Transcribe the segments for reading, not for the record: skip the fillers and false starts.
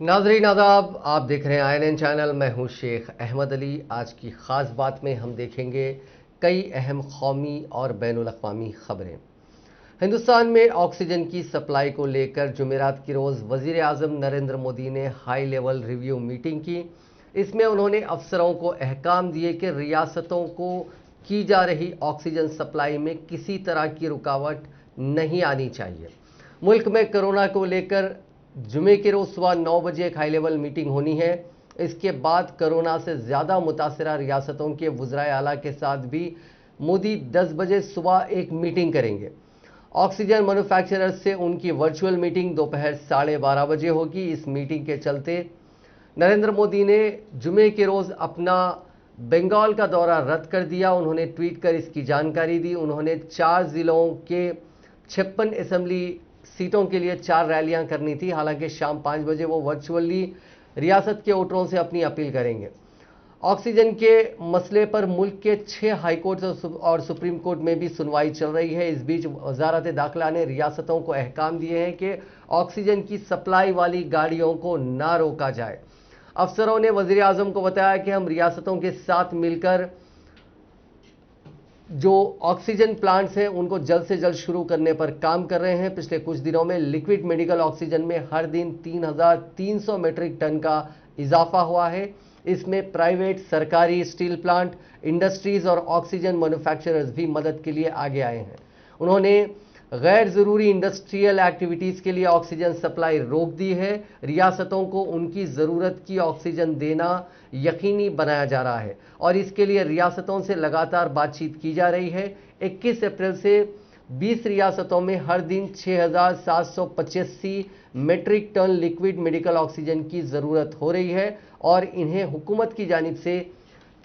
नाजरीन आदाब, आप देख रहे हैं INN चैनल। मैं हूं शेख अहमद अली। आज की ख़ास बात में हम देखेंगे कई अहम कौमी और बैनुल-अक़वामी ख़बरें। हिंदुस्तान में ऑक्सीजन की सप्लाई को लेकर जुमेरात की रोज़ वज़ीर आज़म नरेंद्र मोदी ने हाई लेवल रिव्यू मीटिंग की। इसमें उन्होंने अफसरों को अहकाम दिए कि रियासतों को की जा रही ऑक्सीजन सप्लाई में किसी तरह की रुकावट नहीं आनी चाहिए। मुल्क में कोरोना को लेकर जुमे के रोज़ सुबह 9 बजे एक हाई लेवल मीटिंग होनी है। इसके बाद कोरोना से ज़्यादा मुतासरा रियासतों के वज़राए आला के साथ भी मोदी 10 बजे सुबह एक मीटिंग करेंगे। ऑक्सीजन मैन्युफैक्चरर्स से उनकी वर्चुअल मीटिंग दोपहर 12:30 बजे होगी। इस मीटिंग के चलते नरेंद्र मोदी ने जुमे के रोज़ अपना बंगाल का दौरा रद्द कर दिया। उन्होंने ट्वीट कर इसकी जानकारी दी। उन्होंने 4 ज़िलों के 56 असेंबली सीटों के लिए 4 रैलियां करनी थी। हालांकि शाम 5 बजे वो वर्चुअली रियासत के वोटरों से अपनी अपील करेंगे। ऑक्सीजन के मसले पर मुल्क के 6 हाईकोर्ट और सुप्रीम कोर्ट में भी सुनवाई चल रही है। इस बीच वजारत दाखिला ने रियासतों को अहकाम दिए हैं कि ऑक्सीजन की सप्लाई वाली गाड़ियों को ना रोका जाए। अफसरों ने वजीर आजम को बताया कि हम रियासतों के साथ मिलकर जो ऑक्सीजन प्लांट्स हैं उनको जल्द से जल्द शुरू करने पर काम कर रहे हैं। पिछले कुछ दिनों में लिक्विड मेडिकल ऑक्सीजन में हर दिन 3,300 मीट्रिक टन का इजाफा हुआ है। इसमें प्राइवेट, सरकारी स्टील प्लांट, इंडस्ट्रीज और ऑक्सीजन मैन्युफैक्चरर्स भी मदद के लिए आगे आए हैं। उन्होंने गैर ज़रूरी इंडस्ट्रियल एक्टिविटीज़ के लिए ऑक्सीजन सप्लाई रोक दी है। रियासतों को उनकी ज़रूरत की ऑक्सीजन देना यकीनी बनाया जा रहा है और इसके लिए रियासतों से लगातार बातचीत की जा रही है। 21 अप्रैल से 20 रियासतों में हर दिन 6,785 metric ton liquid medical oxygen की ज़रूरत हो रही है और इन्हें हुकूमत की जानिब से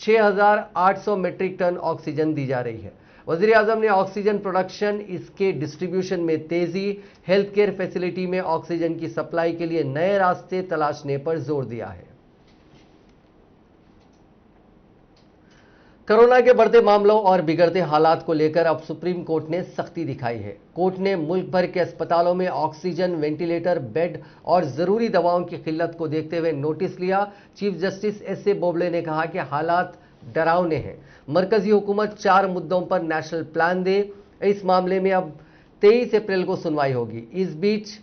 6,800 मीट्रिक टन ऑक्सीजन दी जा रही है। वज़ीर आज़म ने ऑक्सीजन प्रोडक्शन, इसके डिस्ट्रीब्यूशन में तेज़ी, हेल्थ केयर फैसिलिटी में ऑक्सीजन की सप्लाई के लिए नए रास्ते तलाशने पर जोर दिया है। कोरोना के बढ़ते मामलों और बिगड़ते हालात को लेकर अब सुप्रीम कोर्ट ने सख्ती दिखाई है। कोर्ट ने मुल्क भर के अस्पतालों में ऑक्सीजन, वेंटिलेटर, बेड और जरूरी दवाओं की किल्लत को देखते हुए नोटिस लिया। Chief justice S A Bobde ने कहा कि हालात डरावने हैं। मरकजी हुकूमत 4 मुद्दों पर नेशनल प्लान दे। इस मामले में अब 23 अप्रैल को सुनवाई होगी। इस बीच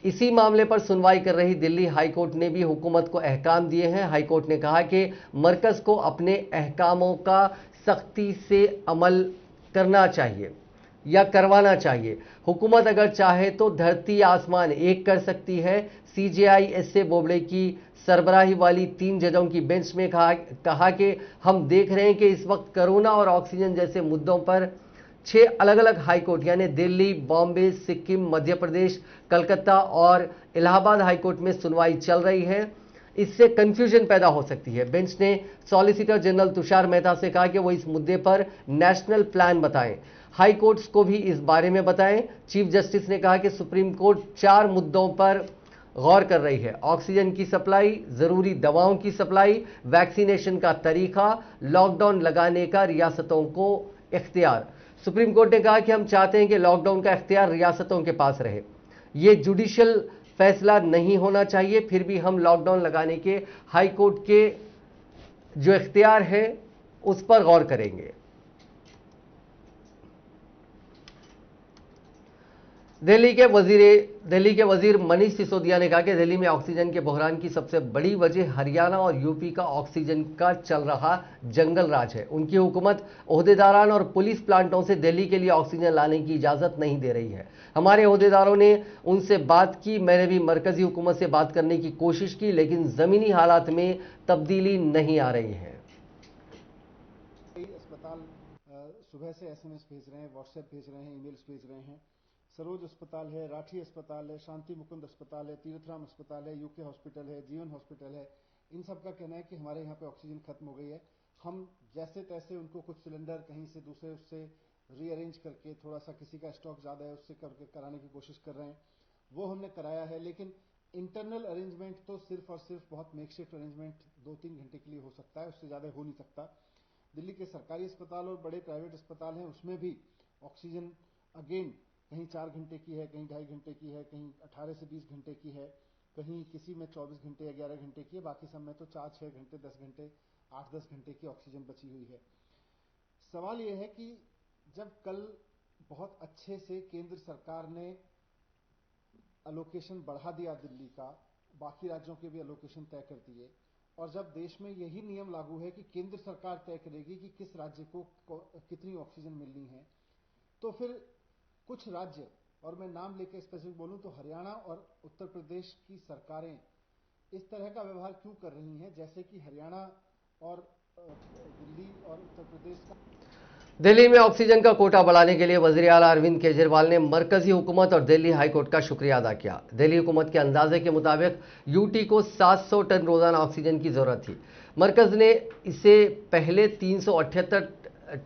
इसी मामले पर सुनवाई कर रही दिल्ली हाईकोर्ट ने भी हुकूमत को अहकाम दिए हैं। हाईकोर्ट ने कहा कि मरकज को अपने अहकामों का सख्ती से अमल करना चाहिए या करवाना चाहिए। हुकूमत अगर चाहे तो धरती आसमान एक कर सकती है। सीजेआई एस ए बोबड़े की सरबराही वाली 3 जजों की बेंच में कहा कि हम देख रहे हैं कि इस वक्त कोरोना और ऑक्सीजन जैसे मुद्दों पर 6 अलग अलग हाईकोर्ट यानी दिल्ली, बॉम्बे, सिक्किम, मध्य प्रदेश, कलकत्ता और इलाहाबाद हाईकोर्ट में सुनवाई चल रही है। इससे कंफ्यूजन पैदा हो सकती है। बेंच ने सॉलिसिटर जनरल तुषार मेहता से कहा कि वो इस मुद्दे पर नेशनल प्लान बताएं। हाई कोर्ट्स को भी इस बारे में बताएं। चीफ जस्टिस ने कहा कि सुप्रीम कोर्ट 4 मुद्दों पर गौर कर रही है: ऑक्सीजन की सप्लाई, जरूरी दवाओं की सप्लाई, वैक्सीनेशन का तरीका, लॉकडाउन लगाने का रियासतों को इख्तियार। सुप्रीम कोर्ट ने कहा कि हम चाहते हैं कि लॉकडाउन का इख्तियार रियासतों के पास रहे। यह जुडिशियल फैसला नहीं होना चाहिए। फिर भी हम लॉकडाउन लगाने के हाई कोर्ट के जो इख्तियार है उस पर गौर करेंगे। दिल्ली के वजीर मनीष सिसोदिया ने कहा कि दिल्ली में ऑक्सीजन के बहरान की सबसे बड़ी वजह हरियाणा और यूपी का ऑक्सीजन का चल रहा जंगल राज है। उनकी हुकूमत ओहदेदारान और पुलिस प्लांटों से दिल्ली के लिए ऑक्सीजन लाने की इजाजत नहीं दे रही है। हमारे ओहदेदारों ने उनसे बात की, मैंने भी मरकजी हुकूमत से बात करने की कोशिश की, लेकिन जमीनी हालात में तब्दीली नहीं आ रही है। अस्पताल सुबह से एसएमएस भेज रहे हैं, व्हाट्सएप भेज रहे हैं, ईमेल्स भेज रहे हैं। सरोज अस्पताल है, राठी अस्पताल है, शांति मुकुंद अस्पताल है, तीर्थराम अस्पताल है, यूके हॉस्पिटल है, जीवन हॉस्पिटल है। इन सब का कहना है कि हमारे यहाँ पे ऑक्सीजन खत्म हो गई है। हम जैसे तैसे उनको कुछ सिलेंडर कहीं से दूसरे उससे रीअरेंज करके थोड़ा सा किसी का स्टॉक ज्यादा है उससे करके कराने की कोशिश कर रहे हैं। वो हमने कराया है, लेकिन इंटरनल अरेंजमेंट तो सिर्फ और सिर्फ बहुत मेकशिफ्ट अरेंजमेंट 2-3 घंटे के लिए हो सकता है, उससे ज्यादा हो नहीं सकता। दिल्ली के सरकारी अस्पताल और बड़े प्राइवेट अस्पताल हैं, उसमें भी ऑक्सीजन अगेन कहीं 4 घंटे की है, कहीं 2.5 घंटे की है, कहीं 18 से 20 घंटे की है। कहीं किसी में 24 घंटे 11 घंटे की है, बाकी सब में तो 4-6 घंटे 10 घंटे 8-10 घंटे की ऑक्सीजन बची हुई है। सवाल यह है कि जब कल बहुत अच्छे से केंद्र सरकार ने अलोकेशन बढ़ा दिया दिल्ली का, बाकी राज्यों के भी अलोकेशन तय कर दिए, और जब देश में यही नियम लागू है कि केंद्र सरकार तय करेगी कि किस राज्य को कितनी ऑक्सीजन मिलनी है, तो फिर कुछ राज्य, और मैं नाम लेके स्पेसिफिक बोलूं तो हरियाणा और उत्तर प्रदेश की सरकारें इस तरह का व्यवहार क्यों कर रही हैं, जैसे कि हरियाणा और दिल्ली और उत्तर प्रदेश का। दिल्ली में ऑक्सीजन का कोटा बढ़ाने के लिए वज़ीर आला अरविंद केजरीवाल ने मरकजी हुकूमत और दिल्ली हाईकोर्ट का शुक्रिया अदा किया। दिल्ली हुकूमत के अंदाजे के मुताबिक यूटी को 700 टन रोजाना ऑक्सीजन की जरूरत थी। मरकज ने इसे पहले 378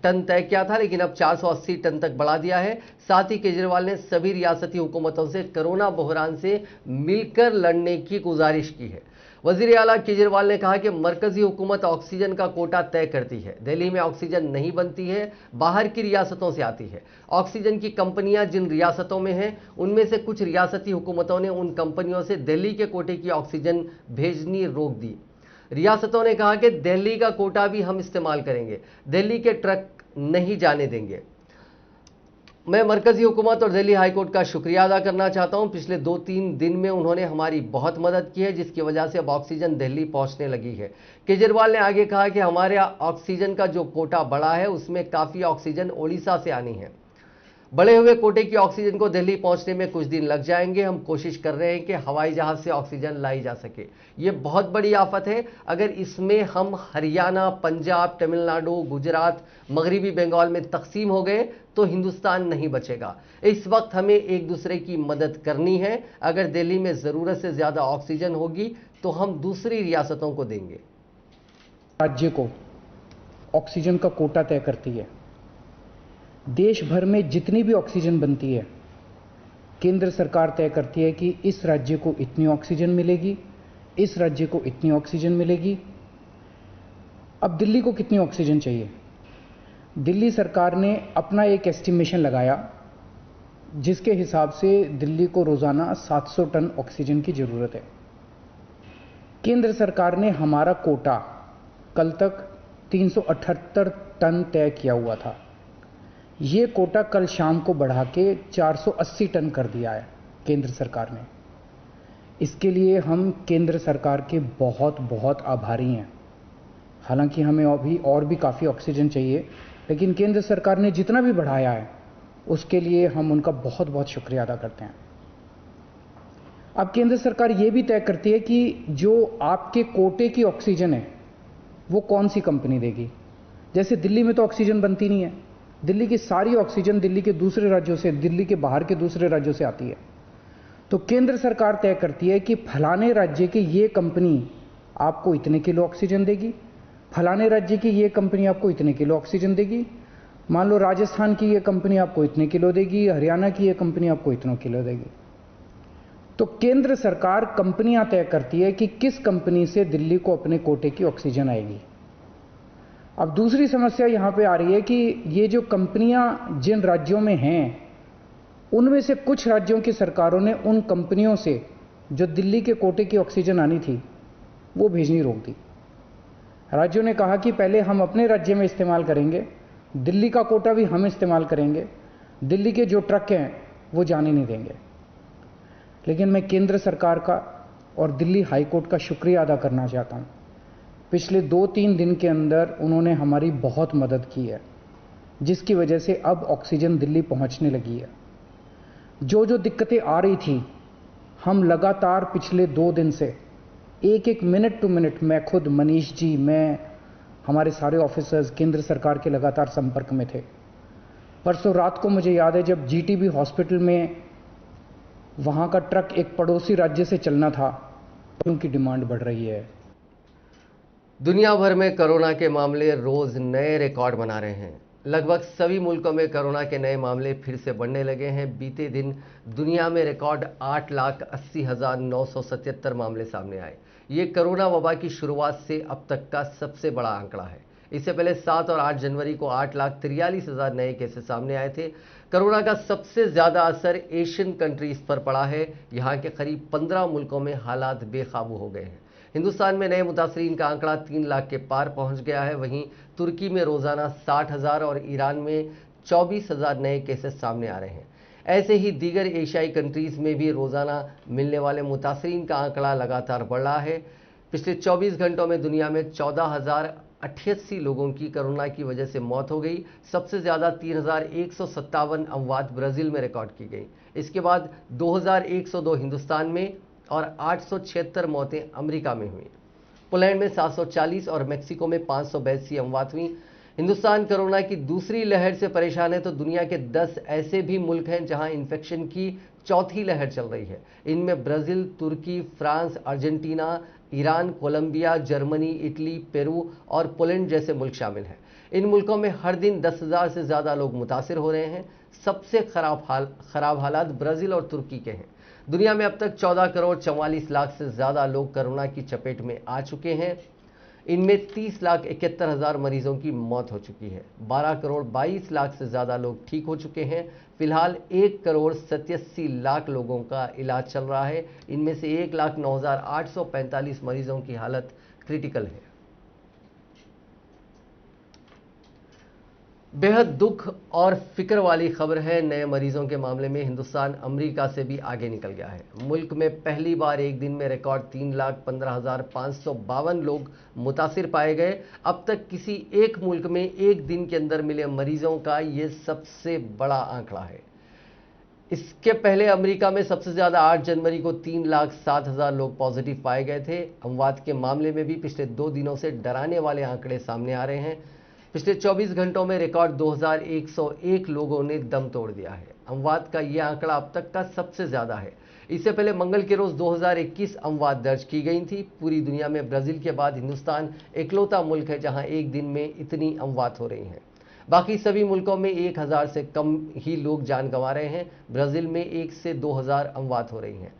टन तय किया था, लेकिन अब 480 टन तक बढ़ा दिया है। साथ ही केजरीवाल ने सभी रियासती हुकूमतों से कोरोना बहरान से मिलकर लड़ने की गुजारिश की है। वज़ीर आला केजरीवाल ने कहा कि मरकजी हुकूमत ऑक्सीजन का कोटा तय करती है। दिल्ली में ऑक्सीजन नहीं बनती है, बाहर की रियासतों से आती है। ऑक्सीजन की कंपनियां जिन रियासतों में हैं, उनमें से कुछ रियासती हुकूमतों ने उन कंपनियों से दिल्ली के कोटे की ऑक्सीजन भेजनी रोक दी। रियासतों ने कहा कि दिल्ली का कोटा भी हम इस्तेमाल करेंगे, दिल्ली के ट्रक नहीं जाने देंगे। मैं मरकजी हुकूमत और दिल्ली हाईकोर्ट का शुक्रिया अदा करना चाहता हूं। पिछले 2-3 दिन में उन्होंने हमारी बहुत मदद की है, जिसकी वजह से अब ऑक्सीजन दिल्ली पहुंचने लगी है। केजरीवाल ने आगे कहा कि हमारे ऑक्सीजन का जो कोटा बढ़ा है, उसमें काफ़ी ऑक्सीजन ओडिशा से आनी है। बढ़े हुए कोटे की ऑक्सीजन को दिल्ली पहुंचने में कुछ दिन लग जाएंगे। हम कोशिश कर रहे हैं कि हवाई जहाज से ऑक्सीजन लाई जा सके। ये बहुत बड़ी आफत है। अगर इसमें हम हरियाणा, पंजाब, तमिलनाडु, गुजरात, मगरबी बंगाल में तकसीम हो गए तो हिंदुस्तान नहीं बचेगा। इस वक्त हमें एक दूसरे की मदद करनी है। अगर दिल्ली में ज़रूरत से ज़्यादा ऑक्सीजन होगी तो हम दूसरी रियासतों को देंगे। राज्य को ऑक्सीजन का कोटा तय करती है। देश भर में जितनी भी ऑक्सीजन बनती है, केंद्र सरकार तय करती है कि इस राज्य को इतनी ऑक्सीजन मिलेगी, इस राज्य को इतनी ऑक्सीजन मिलेगी। अब दिल्ली को कितनी ऑक्सीजन चाहिए? दिल्ली सरकार ने अपना एक एस्टिमेशन लगाया, जिसके हिसाब से दिल्ली को रोजाना 700 टन ऑक्सीजन की जरूरत है। केंद्र सरकार ने हमारा कोटा कल तक 378 टन तय किया हुआ था। ये कोटा कल शाम को बढ़ा के 480 टन कर दिया है केंद्र सरकार ने। इसके लिए हम केंद्र सरकार के बहुत बहुत आभारी हैं। हालांकि हमें अभी और भी काफ़ी ऑक्सीजन चाहिए, लेकिन केंद्र सरकार ने जितना भी बढ़ाया है उसके लिए हम उनका बहुत बहुत शुक्रिया अदा करते हैं। अब केंद्र सरकार ये भी तय करती है कि जो आपके कोटे की ऑक्सीजन है वो कौन सी कंपनी देगी। जैसे दिल्ली में तो ऑक्सीजन बनती नहीं है, दिल्ली की सारी ऑक्सीजन दिल्ली के दूसरे राज्यों से, दिल्ली के बाहर के दूसरे राज्यों से आती है। तो केंद्र सरकार तय करती है कि फलाने राज्य की ये कंपनी आपको इतने किलो ऑक्सीजन देगी, फलाने राज्य की ये कंपनी आपको इतने किलो ऑक्सीजन देगी। मान लो राजस्थान की ये कंपनी आपको इतने किलो देगी, हरियाणा की ये कंपनी आपको इतने किलो देगी। तो केंद्र सरकार कंपनियां तय करती है कि किस कंपनी से दिल्ली को अपने कोटे की ऑक्सीजन आएगी। अब दूसरी समस्या यहां पे आ रही है कि ये जो कंपनियां जिन राज्यों में हैं, उनमें से कुछ राज्यों की सरकारों ने उन कंपनियों से जो दिल्ली के कोटे की ऑक्सीजन आनी थी वो भेजनी रोक दी। राज्यों ने कहा कि पहले हम अपने राज्य में इस्तेमाल करेंगे, दिल्ली का कोटा भी हम इस्तेमाल करेंगे, दिल्ली के जो ट्रक हैं वो जाने नहीं देंगे। लेकिन मैं केंद्र सरकार का और दिल्ली हाईकोर्ट का शुक्रिया अदा करना चाहता हूं। पिछले 2-3 दिन के अंदर उन्होंने हमारी बहुत मदद की है, जिसकी वजह से अब ऑक्सीजन दिल्ली पहुंचने लगी है। जो जो दिक्कतें आ रही थी, हम लगातार पिछले 2 दिन से एक मिनट टू मिनट, मैं खुद, मनीष जी, मैं, हमारे सारे ऑफिसर्स केंद्र सरकार के लगातार संपर्क में थे। परसों रात को मुझे याद है जब जीटीबी हॉस्पिटल में वहां का ट्रक एक पड़ोसी राज्य से चलना था, उनकी डिमांड बढ़ रही है। दुनिया भर में कोरोना के मामले रोज नए रिकॉर्ड बना रहे हैं। लगभग सभी मुल्कों में कोरोना के नए मामले फिर से बढ़ने लगे हैं। बीते दिन दुनिया में रिकॉर्ड 8,80,977 मामले सामने आए। ये कोरोना वबा की शुरुआत से अब तक का सबसे बड़ा आंकड़ा है। इससे पहले 7 और 8 जनवरी को 8,43,000 नए केसेस सामने आए थे। कोरोना का सबसे ज्यादा असर एशियन कंट्रीज पर पड़ा है। यहां के करीब 15 मुल्कों में हालात बेकाबू हो गए हैं। हिंदुस्तान में नए मुतासरीन का आंकड़ा 3 लाख के पार पहुंच गया है। वहीं तुर्की में रोजाना 60,000 और ईरान में 24,000 नए केसेस सामने आ रहे हैं। ऐसे ही दीगर एशियाई कंट्रीज में भी रोजाना मिलने वाले मुतासरीन का आंकड़ा लगातार बढ़ रहा है। पिछले 24 घंटों में दुनिया में 14,088 लोगों की कोरोना की वजह से मौत हो गई। सबसे ज्यादा 3,157 अमवात ब्राजील में रिकॉर्ड की गई। इसके बाद 2,102 हिंदुस्तान में और 876 मौतें अमेरिका में हुई। पोलैंड में 740 और मेक्सिको में 582 अमवात हुई। हिंदुस्तान कोरोना की दूसरी लहर से परेशान है तो दुनिया के 10 ऐसे भी मुल्क हैं जहां इन्फेक्शन की चौथी लहर चल रही है। इनमें ब्राजील, तुर्की, France, Argentina, Iran, Colombia, Germany, Italy, Peru और पोलैंड जैसे मुल्क शामिल हैं। इन मुल्कों में हर दिन 10,000 से ज्यादा लोग मुतासिर हो रहे हैं। सबसे खराब हालात ब्राजील और तुर्की के हैं। दुनिया में अब तक 14 करोड़ 44 लाख से ज्यादा लोग कोरोना की चपेट में आ चुके हैं। इनमें 30,71,000 मरीजों की मौत हो चुकी है। 12 करोड़ 22 लाख से ज्यादा लोग ठीक हो चुके हैं। फिलहाल 1 करोड़ 87 लाख लोगों का इलाज चल रहा है। इनमें से 1,09,845 मरीजों की हालत क्रिटिकल है। बेहद दुख और फिक्र वाली खबर है। नए मरीजों के मामले में हिंदुस्तान अमेरिका से भी आगे निकल गया है। मुल्क में पहली बार एक दिन में रिकॉर्ड 3,15,552 लोग मुतासिर पाए गए। अब तक किसी एक मुल्क में एक दिन के अंदर मिले मरीजों का यह सबसे बड़ा आंकड़ा है। इसके पहले अमेरिका में सबसे ज्यादा 8 जनवरी को 3,07,000 लोग पॉजिटिव पाए गए थे। अमवात के मामले में भी पिछले 2 दिनों से डराने वाले आंकड़े सामने आ रहे हैं। पिछले 24 घंटों में रिकॉर्ड 2,101 लोगों ने दम तोड़ दिया है। अमवात का यह आंकड़ा अब तक का सबसे ज्यादा है। इससे पहले मंगल के रोज 2021 अमवात दर्ज की गई थी। पूरी दुनिया में ब्राजील के बाद हिंदुस्तान इकलौता मुल्क है जहां एक दिन में इतनी अमवात हो रही हैं। बाकी सभी मुल्कों में 1,000 से कम ही लोग जान गंवा रहे हैं। ब्राजील में 1 से 2,000 अमवात हो रही हैं।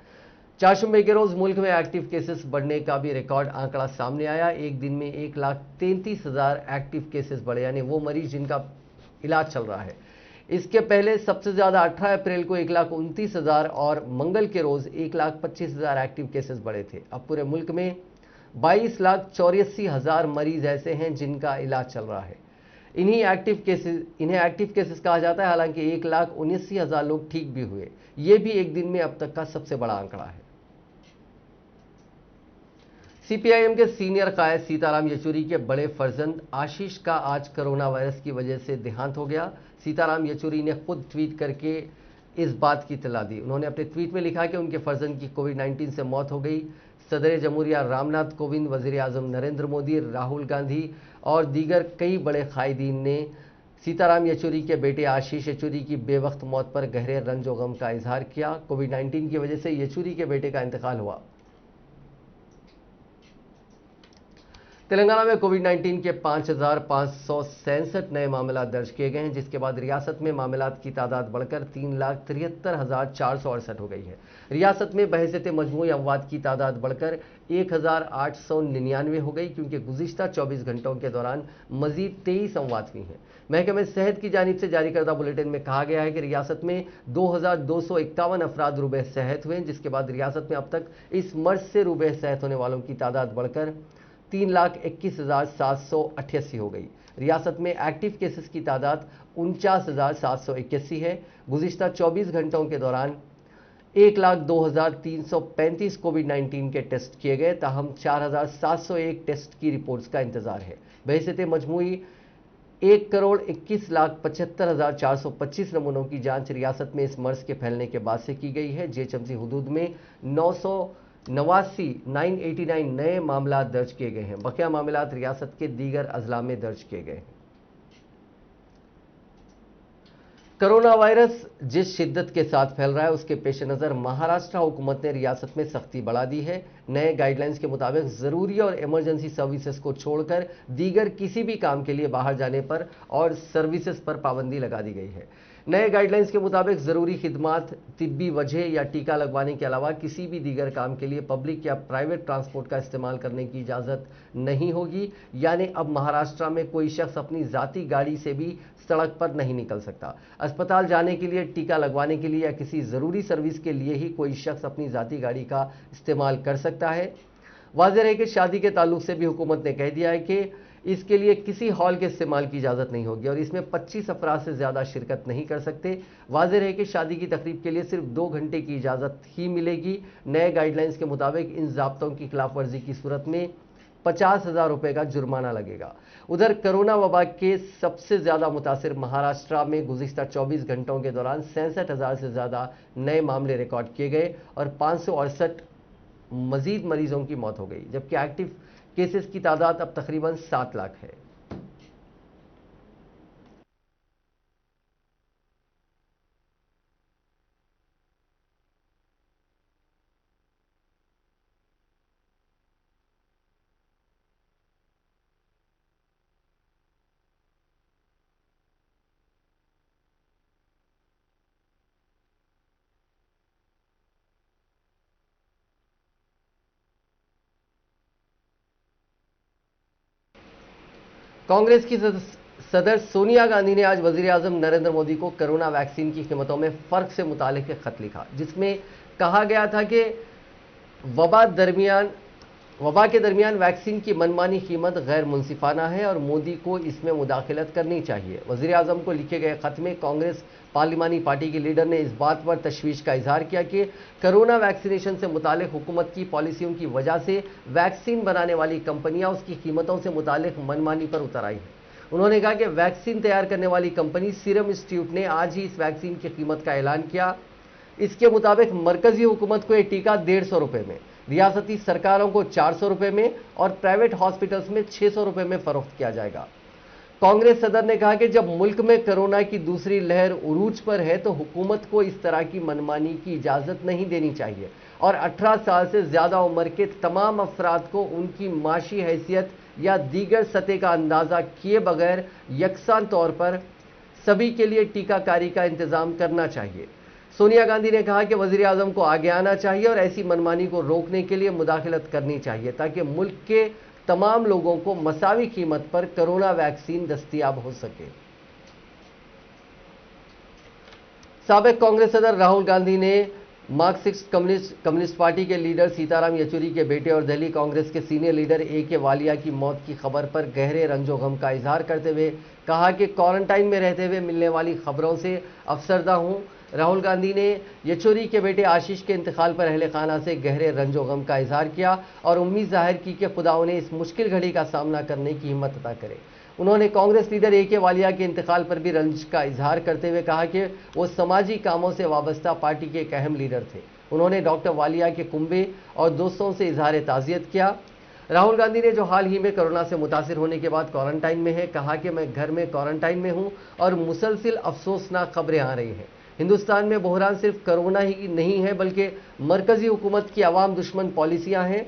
चारशंबे के रोज मुल्क में एक्टिव केसेस बढ़ने का भी रिकॉर्ड आंकड़ा सामने आया। एक दिन में 1,33,000 एक्टिव केसेस बढ़े, यानी वो मरीज जिनका इलाज चल रहा है। इसके पहले सबसे ज्यादा 18 अप्रैल को 1,29,000 और मंगल के रोज 1,25,000 एक्टिव केसेस बढ़े थे। अब पूरे मुल्क में 22,84,000 मरीज ऐसे हैं जिनका इलाज चल रहा है। इन्हें एक्टिव केसेस कहा जाता है। हालांकि 1,79,000 लोग ठीक भी हुए। ये भी एक दिन में अब तक का सबसे बड़ा आंकड़ा है। सीपीआईएम के सीनियर कायद सीताराम येचुरी के बड़े फर्जंद आशीष का आज कोरोना वायरस की वजह से देहांत हो गया। सीताराम येचुरी ने खुद ट्वीट करके इस बात की इत्तला दी। उन्होंने अपने ट्वीट में लिखा कि उनके फर्जंद की कोविड-19 से मौत हो गई। सदर जमहूरिया रामनाथ कोविंद, वजीर आजम नरेंद्र मोदी, राहुल गांधी और दीगर कई बड़े कायदीन ने सीताराम येचुरी के बेटे आशीष येचुरी की बेवक्त मौत पर गहरे रंज और गम का इजहार किया। कोविड-19 की वजह से येचुरी के बेटे का इंतकाल हुआ। तेलंगाना में कोविड-19 के 5,567 नए मामला दर्ज किए गए हैं, जिसके बाद रियासत में मामलात की तादाद बढ़कर 3,73,468 हो गई है। रियासत में बहैसियत मजमूई अमवात की तादाद बढ़कर 1,899 हो गई, क्योंकि गुज़िश्ता 24 घंटों के दौरान मजीद 23 अमवात हुई हैं। महकमे सेहत की जानिब से जारी करदा बुलेटिन में कहा गया है कि रियासत में 2,251 अफराद रूबे सेहत हुए, जिसके बाद रियासत में अब तक इस मर्ज से रूबे सेहत होने वालों की तादाद बढ़कर 3,21,788 हो गई। रियासत में एक्टिव केसेस की तादाद 49,781 है। गुज़िश्ता 24 घंटों के दौरान 1,02,335 कोविड-19 के टेस्ट किए गए, ताहम 4,701 टेस्ट की रिपोर्ट्स का इंतजार है। बहैसियत मजमूई 1,21,75,425 नमूनों की जांच रियासत में इस मर्ज के फैलने के बाद से की गई है। जीएचएमसी हुदूद में 989 नए मामला दर्ज किए गए हैं। बकिया मामलात रियासत के दीगर अजला में दर्ज किए गए हैं। कोरोना वायरस जिस शिद्दत के साथ फैल रहा है, उसके पेश नज़र महाराष्ट्र हुकूमत ने रियासत में सख्ती बढ़ा दी है। नए गाइडलाइंस के मुताबिक ज़रूरी और इमरजेंसी सर्विसेज को छोड़कर दीगर किसी भी काम के लिए बाहर जाने पर और सर्विसेज पर पाबंदी लगा दी गई है। नए गाइडलाइंस के मुताबिक जरूरी खिदमात, तिब्बी वजह या टीका लगवाने के अलावा किसी भी दीगर काम के लिए पब्लिक या प्राइवेट ट्रांसपोर्ट का इस्तेमाल करने की इजाजत नहीं होगी। यानी अब महाराष्ट्र में कोई शख्स अपनी जाती गाड़ी से भी सड़क पर नहीं निकल सकता। अस्पताल जाने के लिए, टीका लगवाने के लिए या किसी जरूरी सर्विस के लिए ही कोई शख्स अपनी जाती गाड़ी का इस्तेमाल कर सकता है। वाज़ेह है कि शादी के ताल्लुक से भी हुकूमत ने कह दिया है कि इसके लिए किसी हॉल के इस्तेमाल की इजाज़त नहीं होगी और इसमें 25 अफराद से ज़्यादा शिरकत नहीं कर सकते। वाज़ेह है कि शादी की तकरीब के लिए सिर्फ 2 घंटे की इजाज़त ही मिलेगी। नए गाइडलाइंस के मुताबिक इन ज़ाब्तों की खिलाफ वर्जी की सूरत में 50,000 रुपये का जुर्माना लगेगा। उधर कोरोना वबा के सबसे ज़्यादा मुतासिर महाराष्ट्र में गुज़िश्ता 24 घंटों के दौरान 67,000 से ज़्यादा नए मामले रिकॉर्ड किए गए और 568 मजीद मरीजों की मौत हो गई, जबकि एक्टिव केसेस की तादाद अब तकरीबन 7 लाख है। कांग्रेस की सदर सोनिया गांधी ने आज वजीर आजम नरेंद्र मोदी को कोरोना वैक्सीन की कीमतों में फर्क से मुतालिक एक खत लिखा, जिसमें कहा गया था कि वबा के दरमियान वैक्सीन की मनमानी कीमत गैर मुनसिफाना है और मोदी को इसमें मुदाखलत करनी चाहिए। वजीर आजम को लिखे गए खत में कांग्रेस पार्लिमानी पार्टी के लीडर ने इस बात पर तशवीश का इजहार किया कि कोरोना वैक्सीनेशन से मुतालिक हुकूमत की पॉलिसियों की वजह से वैक्सीन बनाने वाली कंपनियां उसकी कीमतों से मुतालिक मनमानी पर उतर आई है। उन्होंने कहा कि वैक्सीन तैयार करने वाली कंपनी सीरम इंस्टीट्यूट ने आज ही इस वैक्सीन की कीमत का ऐलान किया। इसके मुताबिक मरकजी हुकूमत को यह टीका 150 रुपये में, रियासती सरकारों को 400 रुपये में और प्राइवेट हॉस्पिटल्स में 600 रुपये में फरोख्त किया जाएगा। कांग्रेस सदर ने कहा कि जब मुल्क में कोरोना की दूसरी लहर उरूज पर है तो हुकूमत को इस तरह की मनमानी की इजाजत नहीं देनी चाहिए और 18 साल से ज्यादा उम्र के तमाम अफराद को उनकी माशी हैसियत या दीगर सतह का अंदाजा किए बगैर यकसान तौर पर सभी के लिए टीकाकारी का इंतजाम करना चाहिए। सोनिया गांधी ने कहा कि वजीर आजम को आगे आना चाहिए और ऐसी मनमानी को रोकने के लिए मुदाखलत करनी चाहिए ताकि मुल्क के तमाम लोगों को मसावी कीमत पर कोरोना वैक्सीन दस्तयाब हो सके। साबिक कांग्रेस सदर राहुल गांधी ने मार्क्सिस्ट कम्युनिस्ट पार्टी के लीडर सीताराम येचुरी के बेटे और दिल्ली कांग्रेस के सीनियर लीडर ए.के. वालिया की मौत की खबर पर गहरे रंजो गम का इजहार करते हुए कहा कि क्वारंटाइन में रहते हुए मिलने वाली खबरों से अफसरदा हूं। राहुल गांधी ने येचुरी के बेटे आशीष के इंतकाल पर अहले खाना से गहरे रंजो गम का इजहार किया और उम्मीद जाहिर की कि खुदा उन्हें इस मुश्किल घड़ी का सामना करने की हिम्मत अता करे। उन्होंने कांग्रेस लीडर ए.के. वालिया के इंतकाल पर भी रंज का इजहार करते हुए कहा कि वो समाजी कामों से वाबस्ता पार्टी के एक अहम लीडर थे। उन्होंने डॉक्टर वालिया के कुंबे और दोस्तों से इजहार ताज़ियत किया। राहुल गांधी ने, जो हाल ही में कोरोना से मुतासिर होने के बाद क्वारंटाइन में है, कहा कि मैं घर में क्वारंटाइन में हूं और मुसलसिल अफसोसनाक खबरें आ रही हैं। हिंदुस्तान में बहरान सिर्फ कोरोना ही नहीं है बल्कि मरकजी हुकूमत की अवाम दुश्मन पॉलिसियां हैं।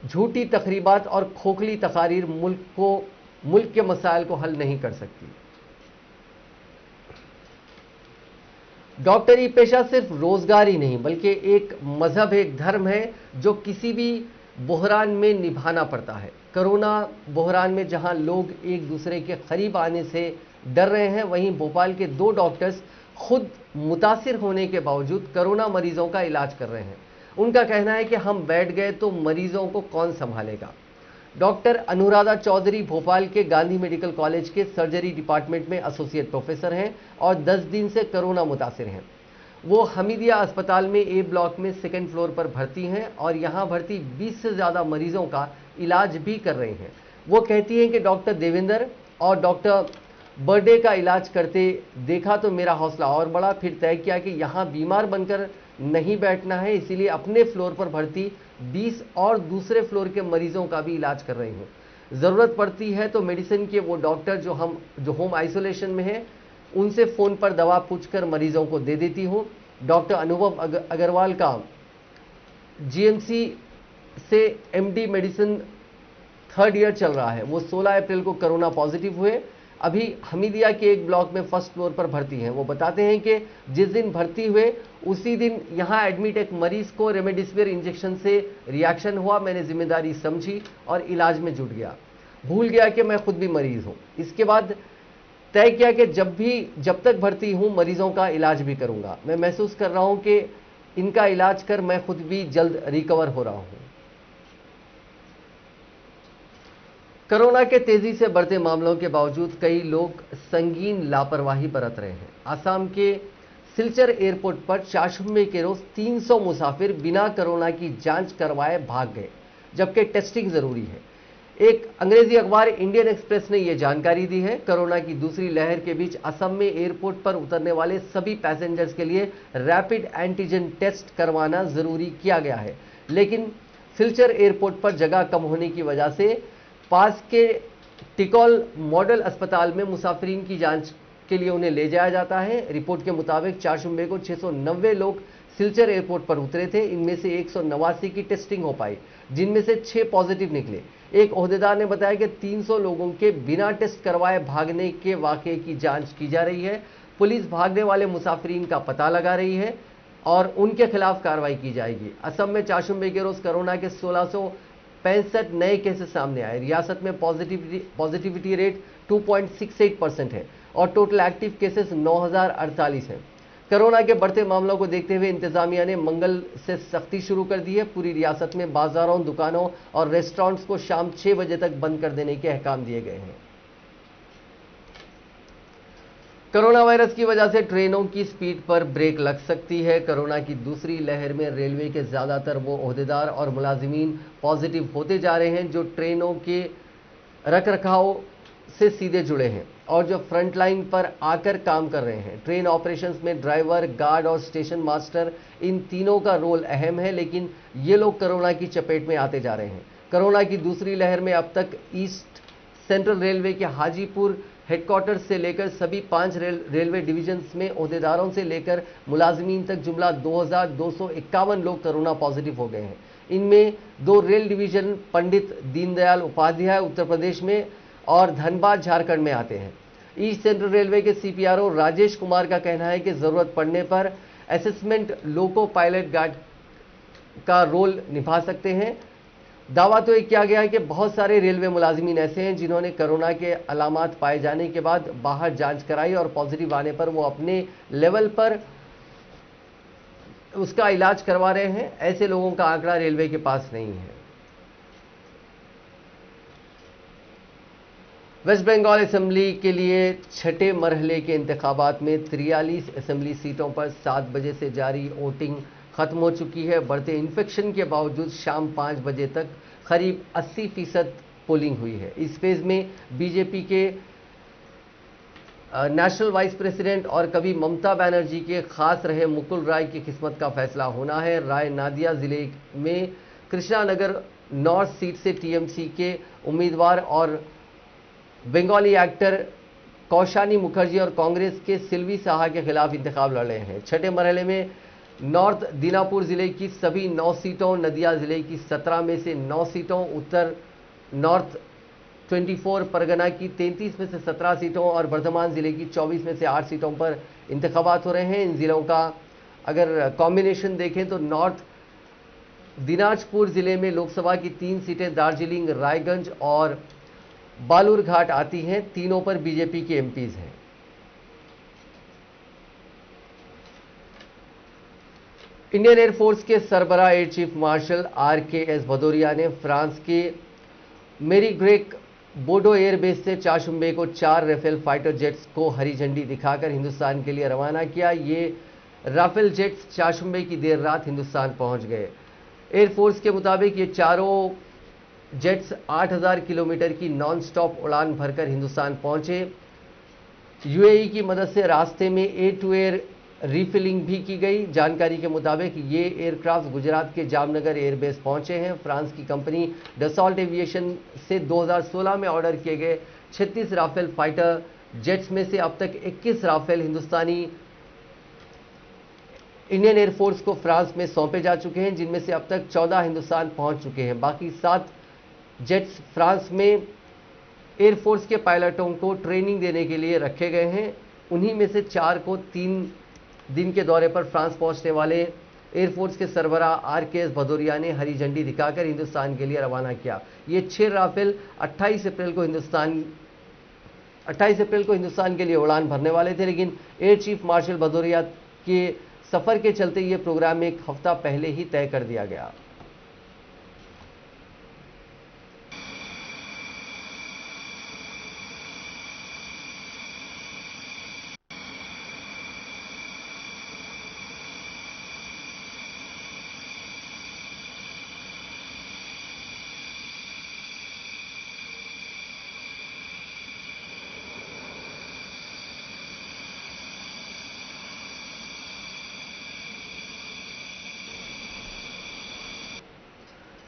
झूठी तकरीबात और खोखली तकारीर मुल्क के मसाइल को हल नहीं कर सकती। डॉक्टरी पेशा सिर्फ रोजगार ही नहीं बल्कि एक मजहब, एक धर्म है जो किसी भी बहरान में निभाना पड़ता है। कोरोना बहरान में जहां लोग एक दूसरे के करीब आने से डर रहे हैं, वहीं भोपाल के 2 डॉक्टर्स खुद मुतासिर होने के बावजूद कोरोना मरीजों का इलाज कर रहे हैं। उनका कहना है कि हम बैठ गए तो मरीजों को कौन संभालेगा। डॉक्टर अनुराधा चौधरी भोपाल के गांधी मेडिकल कॉलेज के सर्जरी डिपार्टमेंट में एसोसिएट प्रोफेसर हैं और 10 दिन से कोरोना मुतासिर हैं। वो हमीदिया अस्पताल में ए ब्लॉक में 2nd फ्लोर पर भर्ती हैं और यहां भर्ती 20 से ज़्यादा मरीजों का इलाज भी कर रही हैं। वो कहती हैं कि डॉक्टर देवेंद्र और डॉक्टर बर्थडे का इलाज करते देखा तो मेरा हौसला और बढ़ा। फिर तय किया कि यहाँ बीमार बनकर नहीं बैठना है, इसीलिए अपने फ्लोर पर भर्ती 20 और दूसरे फ्लोर के मरीजों का भी इलाज कर रही हूँ। ज़रूरत पड़ती है तो मेडिसिन के वो डॉक्टर जो होम आइसोलेशन में हैं, उनसे फ़ोन पर दवा पूछकर मरीजों को दे देती हूँ। डॉक्टर अनुभव अग्रवाल का जीएमसी से एमडी मेडिसिन 3rd ईयर चल रहा है। वो 16 अप्रैल को कोरोना पॉजिटिव हुए। अभी हमीदिया के एक ब्लॉक में फर्स्ट फ्लोर पर भर्ती हैं। वो बताते हैं कि जिस दिन भर्ती हुए उसी दिन यहां एडमिट एक मरीज को रेमडेसिविर इंजेक्शन से रिएक्शन हुआ। मैंने जिम्मेदारी समझी और इलाज में जुट गया, भूल गया कि मैं खुद भी मरीज हूं। इसके बाद तय किया कि जब तक भर्ती हूं मरीजों का इलाज भी करूंगा। मैं महसूस कर रहा हूं कि इनका इलाज कर मैं खुद भी जल्द रिकवर हो रहा हूं। कोरोना के तेजी से बढ़ते मामलों के बावजूद कई लोग संगीन लापरवाही बरत रहे हैं। असम के सिलचर एयरपोर्ट पर चाशुम्बे के रोज 300 मुसाफिर बिना कोरोना की जांच करवाए भाग गए, जबकि टेस्टिंग जरूरी है। एक अंग्रेजी अखबार इंडियन एक्सप्रेस ने यह जानकारी दी है। कोरोना की दूसरी लहर के बीच असम में एयरपोर्ट पर उतरने वाले सभी पैसेंजर्स के लिए रैपिड एंटीजन टेस्ट करवाना जरूरी किया गया है, लेकिन सिलचर एयरपोर्ट पर जगह कम होने की वजह से पास के टिकॉल मॉडल अस्पताल में मुसाफिरीन की जांच के लिए उन्हें ले जाया जाता है। रिपोर्ट के मुताबिक चाशुम्बे को 690 लोग सिलचर एयरपोर्ट पर उतरे थे। इनमें से 189 की टेस्टिंग हो पाई, जिनमें से 6 पॉजिटिव निकले। एक ओहदेदार ने बताया कि 300 लोगों के बिना टेस्ट करवाए भागने के वाकये की जांच की जा रही है। पुलिस भागने वाले मुसाफिरीन का पता लगा रही है और उनके खिलाफ कार्रवाई की जाएगी। असम में चाशुम्बे के रोज कोरोना के 1665 नए केसेस सामने आए। रियासत में पॉजिटिविटी रेट 2.68% है और टोटल एक्टिव केसेस 9048 हैं। कोरोना के बढ़ते मामलों को देखते हुए इंतजामिया ने मंगल से सख्ती शुरू कर दी है। पूरी रियासत में बाजारों, दुकानों और रेस्टोरेंट्स को शाम 6 बजे तक बंद कर देने के अहकाम दिए गए हैं। कोरोना वायरस की वजह से ट्रेनों की स्पीड पर ब्रेक लग सकती है। कोरोना की दूसरी लहर में रेलवे के ज्यादातर वो ओहदेदार और मुलाजिमीन पॉजिटिव होते जा रहे हैं जो ट्रेनों के रखरखाव से सीधे जुड़े हैं और जो फ्रंट लाइन पर आकर काम कर रहे हैं। ट्रेन ऑपरेशंस में ड्राइवर, गार्ड और स्टेशन मास्टर, इन तीनों का रोल अहम है, लेकिन ये लोग कोरोना की चपेट में आते जा रहे हैं। कोरोना की दूसरी लहर में अब तक ईस्ट सेंट्रल रेलवे के हाजीपुर हेडक्वार्टर से लेकर सभी 5 रेलवे डिवीजन्स में ओहदेदारों से लेकर मुलाजिमीन तक जुमला 2251 लोग कोरोना पॉजिटिव हो गए हैं। इनमें 2 रेल डिवीजन पंडित दीनदयाल उपाध्याय उत्तर प्रदेश में और धनबाद झारखंड में आते हैं। ईस्ट सेंट्रल रेलवे के सीपीआरओ राजेश कुमार का कहना है कि जरूरत पड़ने पर असेसमेंट लोको पायलट गार्ड का रोल निभा सकते हैं। दावा तो ये किया गया है कि बहुत सारे रेलवे मुलाजिमीन ऐसे हैं जिन्होंने कोरोना के अलामात पाए जाने के बाद बाहर जांच कराई और पॉजिटिव आने पर वो अपने लेवल पर उसका इलाज करवा रहे हैं। ऐसे लोगों का आंकड़ा रेलवे के पास नहीं है। वेस्ट बंगाल असेंबली के लिए छठे मरहले के इंतखाबात में 43 असेंबली सीटों पर 7 बजे से जारी वोटिंग खत्म हो चुकी है। बढ़ते इन्फेक्शन के बावजूद शाम 5 बजे तक करीब 80% पोलिंग हुई है। इस फेज में बीजेपी के नेशनल वाइस प्रेसिडेंट और कभी ममता बनर्जी के खास रहे मुकुल राय की किस्मत का फैसला होना है। राय नादिया जिले में कृष्णानगर नॉर्थ सीट से टीएमसी के उम्मीदवार और बंगाली एक्टर कौशानी मुखर्जी और कांग्रेस के सिल्वी साहा के खिलाफ इंतखाब लड़ रहे हैं। छठे मरहले में नॉर्थ दीनापुर जिले की सभी 9 सीटों, नदिया जिले की 17 में से 9 सीटों, उत्तर नॉर्थ 24 परगना की 33 में से 17 सीटों और वर्धमान जिले की 24 में से 8 सीटों पर इंतखाबात हो रहे हैं। इन जिलों का अगर कॉम्बिनेशन देखें तो नॉर्थ दिनाजपुर जिले में लोकसभा की 3 सीटें दार्जिलिंग, रायगंज और बालूरघाट आती हैं। तीनों पर बीजेपी के एमपीज हैं। इंडियन एयरफोर्स के सरबराह air chief marshal RKS Bhadauria ने फ्रांस के मेरीग्रेक बोडो एयरबेस से चाशुम्बे को 4 राफेल फाइटर जेट्स को हरी झंडी दिखाकर हिंदुस्तान के लिए रवाना किया। ये राफेल जेट्स चाशुम्बे की देर रात हिंदुस्तान पहुंच गए। एयरफोर्स के मुताबिक ये चारों जेट्स 8000 किलोमीटर की नॉन स्टॉप उड़ान भरकर हिंदुस्तान पहुंचे। यूएई की मदद से रास्ते में एयर टू एयर रीफिलिंग भी की गई। जानकारी के मुताबिक ये एयरक्राफ्ट गुजरात के जामनगर एयरबेस पहुंचे हैं। फ्रांस की कंपनी डसॉल्ट एविएशन से 2016 में ऑर्डर किए गए 36 राफेल फाइटर जेट्स में से अब तक 21 राफेल हिंदुस्तानी इंडियन एयरफोर्स को फ्रांस में सौंपे जा चुके हैं, जिनमें से अब तक 14 हिंदुस्तान पहुंच चुके हैं। बाकी 7 जेट्स फ्रांस में एयरफोर्स के पायलटों को ट्रेनिंग देने के लिए रखे गए हैं। उन्हीं में से 4 को 3 दिन के दौरे पर फ्रांस पहुंचने वाले एयरफोर्स के सरबराह आर.के.एस. भदौरिया ने हरी झंडी दिखाकर हिंदुस्तान के लिए रवाना किया। ये 6 राफेल 28 अप्रैल को हिंदुस्तान के लिए उड़ान भरने वाले थे, लेकिन एयर चीफ मार्शल भदौरिया के सफर के चलते ये प्रोग्राम एक हफ्ता पहले ही तय कर दिया गया।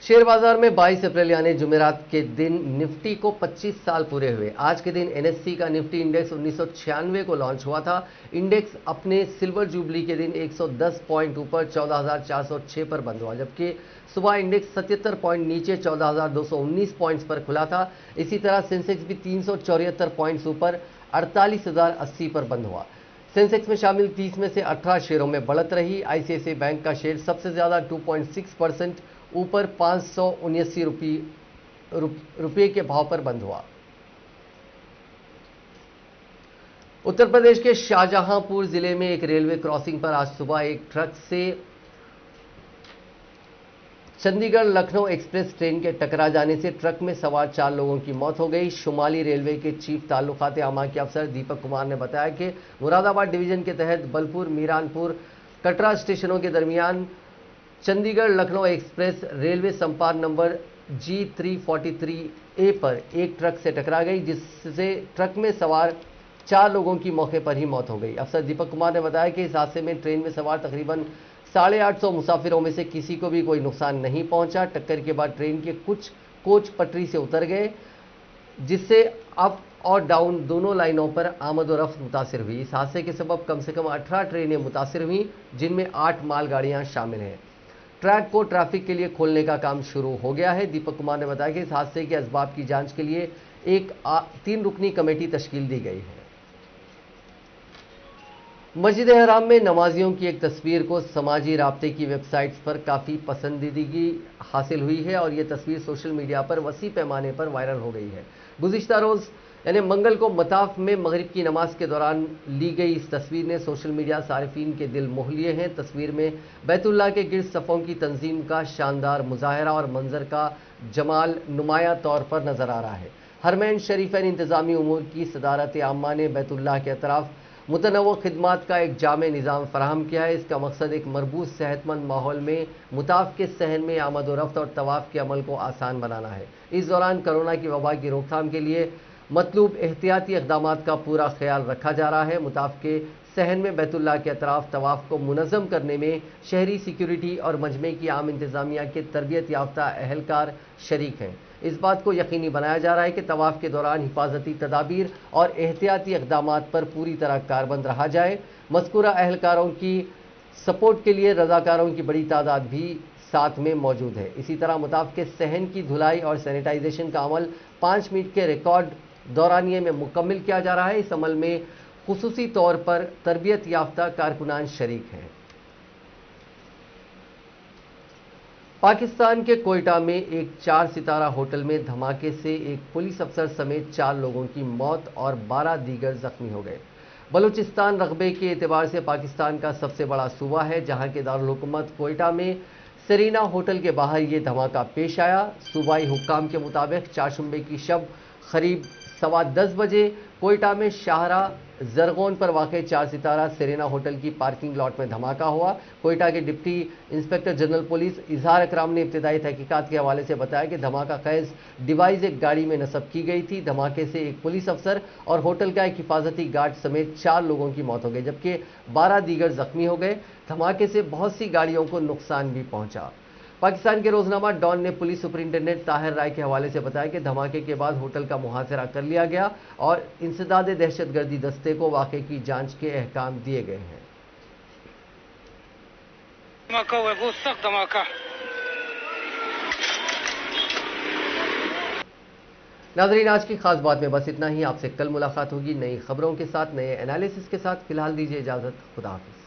शेयर बाजार में 22 अप्रैल यानी जुमेरात के दिन निफ्टी को 25 साल पूरे हुए। आज के दिन एनएससी का निफ्टी इंडेक्स 1996 को लॉन्च हुआ था। इंडेक्स अपने सिल्वर जुबली के दिन 110 पॉइंट ऊपर 14,406 पर बंद हुआ, जबकि सुबह इंडेक्स 77 पॉइंट नीचे 14,219 पॉइंट्स पर खुला था। इसी तरह सेंसेक्स भी 374 पॉइंट्स ऊपर 48,080 पर बंद हुआ। सेंसेक्स में शामिल 30 में से 18 शेयरों में बढ़त रही। आईसीआईसीआई बैंक का शेयर सबसे ज्यादा 2.6% ऊपर 579 रुपये के भाव पर बंद हुआ। उत्तर प्रदेश के शाहजहांपुर जिले में एक रेलवे क्रॉसिंग पर आज सुबह एक ट्रक से चंडीगढ़ लखनऊ एक्सप्रेस ट्रेन के टकरा जाने से ट्रक में सवार 4 लोगों की मौत हो गई। शुमाली रेलवे के चीफ ताल्लुकात आमा के अफसर दीपक कुमार ने बताया कि मुरादाबाद डिवीजन के तहत बलपुर, मीरानपुर, कटरा स्टेशनों के दरमियान चंडीगढ़ लखनऊ एक्सप्रेस रेलवे संपार नंबर G343A पर एक ट्रक से टकरा गई, जिससे ट्रक में सवार 4 लोगों की मौके पर ही मौत हो गई। अफसर दीपक कुमार ने बताया कि इस हादसे में ट्रेन में सवार तकरीबन 850 मुसाफिरों में से किसी को भी कोई नुकसान नहीं पहुंचा। टक्कर के बाद ट्रेन के कुछ कोच पटरी से उतर गए, जिससे अप और डाउन दोनों लाइनों पर आमद और रफ्त मुतासिर हुई। इस हादसे के सबब कम से कम 18 ट्रेनें मुतासिर हुई, जिनमें 8 मालगाड़ियां शामिल हैं। ट्रैक को ट्रैफिक के लिए खोलने का काम शुरू हो गया है। दीपक कुमार ने बताया कि इस हादसे के असबाब की जांच के लिए एक 3 रुकनी कमेटी तश्कील दी गई है। मस्जिद हराम में नमाजियों की एक तस्वीर को समाजी राब्ते की वेबसाइट्स पर काफ़ी पसंदीदगी हासिल हुई है और ये तस्वीर सोशल मीडिया पर वसी पैमाने पर वायरल हो गई है। गुज़िश्ता रोज़ यानी मंगल को मताफ में मगरिब की नमाज के दौरान ली गई इस तस्वीर ने सोशल मीडिया सारिफीन के दिल मोह लिए हैं। तस्वीर में बैतुल्लाह के गिर्द सफ़ों की तंजीम का शानदार मुजाहरा और मंजर का जमाल नुमाया तौर पर नजर आ रहा है। हरमैन शरीफैन इंतजामी उमूर की सदारत आम्मा ने बैतुल्लाह के अतराफ मुतनव्व खिदमात का एक जामे निज़ाम फराहम किया है। इसका मकसद एक मरबूत सेहतमंद माहौल में मुताफ के सहन में आमद व रफ्त और तवाफ़ के अमल को आसान बनाना है। इस दौरान कोरोना की वबा की रोकथाम के लिए मतलूब एहतियाती इक़दामात का पूरा ख्याल रखा जा रहा है। मुताफ के सहन में बैतुल्लाह के अतराफ तवाफ़ को मुनज़्ज़म करने में शहरी सिक्योरिटी और मजमे की आम इंतज़ामिया के तरबियत याफ्ता अहलकार शरीक हैं। इस बात को यकीनी बनाया जा रहा है कि तवाफ़ के दौरान हिफाजती तदाबीर और एहतियाती इक़दामात पर पूरी तरह कारबंद रहा जाए। मज़कूरा अहलकारों की सपोर्ट के लिए रज़ाकारों की बड़ी तादाद भी साथ में मौजूद है। इसी तरह मुताफ के सहन की धुलाई और सैनिटाइजेशन का अमल 5 मिनट के रिकॉर्ड दौरानिये में मुकम्मल किया जा रहा है। इस अमल में खुसूसी तौर पर तरबियत याफ्ता कारकुनान शरीक हैं। पाकिस्तान के कोयटा में एक 4 सितारा होटल में धमाके से एक पुलिस अफसर समेत 4 लोगों की मौत और 12 दीगर जख्मी हो गए। बलूचिस्तान रकबे के एतबार से पाकिस्तान का सबसे बड़ा सूबा है, जहां के दारुल हुकूमत कोयटा में सेरीना होटल के बाहर ये धमाका पेश आया। सूबाई हुक्काम के मुताबिक चारशंबे की शब करीब 10:15 बजे कोयटा में शाहरा जरगोन पर वाक़ 4 सितारा सेरेना होटल की पार्किंग लॉट में धमाका हुआ। कोयटा के डिप्टी इंस्पेक्टर जनरल पुलिस इजहार अकराम ने इब्तिदाई तहकीकात के हवाले से बताया कि धमाका खैज डिवाइस एक गाड़ी में नस्ब की गई थी। धमाके से एक पुलिस अफसर और होटल का एक हिफाजती गार्ड समेत 4 लोगों की मौत हो गई, जबकि 12 दीगर जख्मी हो गए। धमाके से बहुत सी गाड़ियों को नुकसान भी पहुंचा। पाकिस्तान के रोजनामा डॉन ने पुलिस सुपरिंटेंडेंट ताहिर राय के हवाले से बताया कि धमाके के बाद होटल का मुहासरा कर लिया गया और इंसदाद दहशतगर्दी दस्ते को वाक़े की जांच के अहकाम दिए गए हैं। नाजरीन, आज की खास बात में बस इतना ही। आपसे कल मुलाकात होगी नई खबरों के साथ, नए एनालिसिस के साथ। फिलहाल दीजिए इजाजत। खुदा हाफिज।